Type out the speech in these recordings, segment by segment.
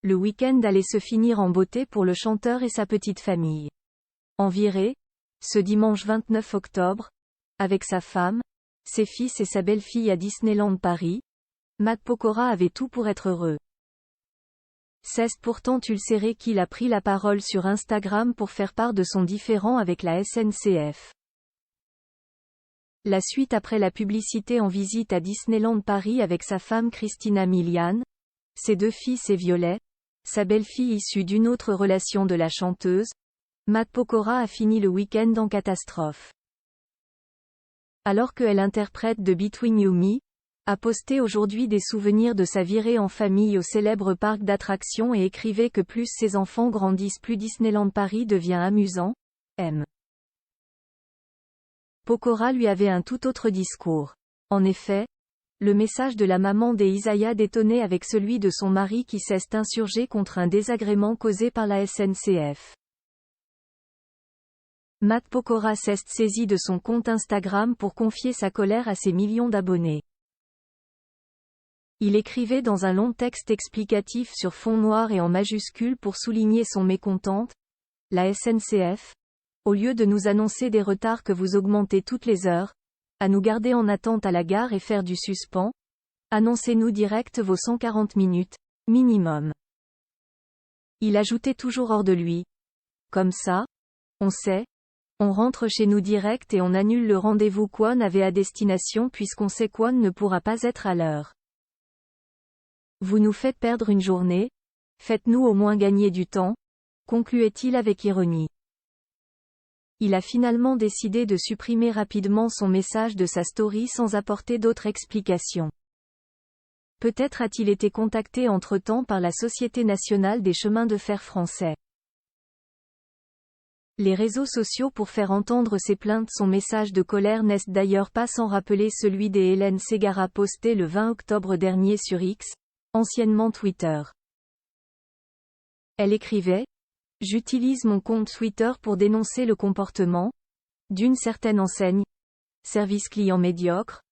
le week-end allait se finir en beauté pour le chanteur et sa petite famille. En virée, ce dimanche 29 octobre, avec sa femme, ses fils et sa belle-fille à Disneyland Paris, Matt Pokora avait tout pour être heureux. C'est pourtant ulcéré qu'il a pris la parole sur Instagram pour faire part de son différend avec la SNCF. La suite après la publicité en visite à Disneyland Paris avec sa femme Christina Milian, ses 2 fils et Violet, sa belle-fille issue d'une autre relation de la chanteuse, Matt Pokora a fini le week-end en catastrophe. Alors qu'elle interprète de Between You Me, a posté aujourd'hui des souvenirs de sa virée en famille au célèbre parc d'attractions et écrivait que plus ses enfants grandissent plus Disneyland Paris devient amusant. Pokora lui avait un tout autre discours. En effet, le message de la maman d'Isaiah détonnait avec celui de son mari qui s'est insurgé contre un désagrément causé par la SNCF. Matt Pokora s'est saisi de son compte Instagram pour confier sa colère à ses millions d'abonnés. Il écrivait dans un long texte explicatif sur fond noir et en majuscules pour souligner son mécontente. La SNCF, au lieu de nous annoncer des retards que vous augmentez toutes les heures, à nous garder en attente à la gare et faire du suspens, annoncez-nous direct vos 140 minutes, minimum. Il ajoutait toujours hors de lui. Comme ça, on sait, on rentre chez nous direct et on annule le rendez-vous Kwon avait à destination puisqu'on sait Kwon ne pourra pas être à l'heure. Vous nous faites perdre une journée, faites-nous au moins gagner du temps, concluait-il avec ironie. Il a finalement décidé de supprimer rapidement son message de sa story sans apporter d'autres explications. Peut-être a-t-il été contacté entre-temps par la Société nationale des chemins de fer français. Les réseaux sociaux pour faire entendre ses plaintes. Son message de colère n'est d'ailleurs pas sans rappeler celui d'Hélène Ségara posté le 20 octobre dernier sur X, anciennement Twitter. Elle écrivait « J'utilise mon compte Twitter pour dénoncer le comportement d'une certaine enseigne, service client médiocre,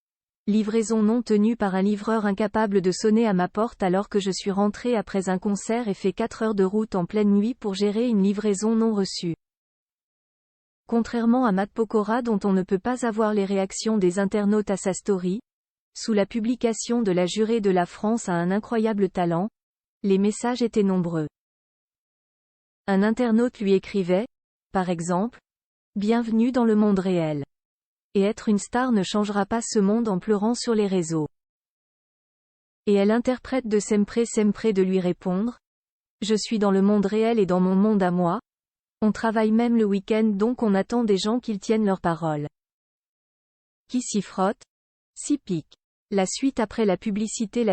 livraison non tenue par un livreur incapable de sonner à ma porte alors que je suis rentré après un concert et fait 4 heures de route en pleine nuit pour gérer une livraison non reçue. » Contrairement à Matt Pokora dont on ne peut pas avoir les réactions des internautes à sa story, sous la publication de la jurée de la France a un incroyable talent, les messages étaient nombreux. Un internaute lui écrivait, par exemple, « Bienvenue dans le monde réel. Et être une star ne changera pas ce monde en pleurant sur les réseaux. » Et elle interprète de Sempre de lui répondre, « Je suis dans le monde réel et dans mon monde à moi. On travaille même le week-end donc on attend des gens qu'ils tiennent leur parole. » Qui s'y frotte, s'y pique. La suite après la publicité.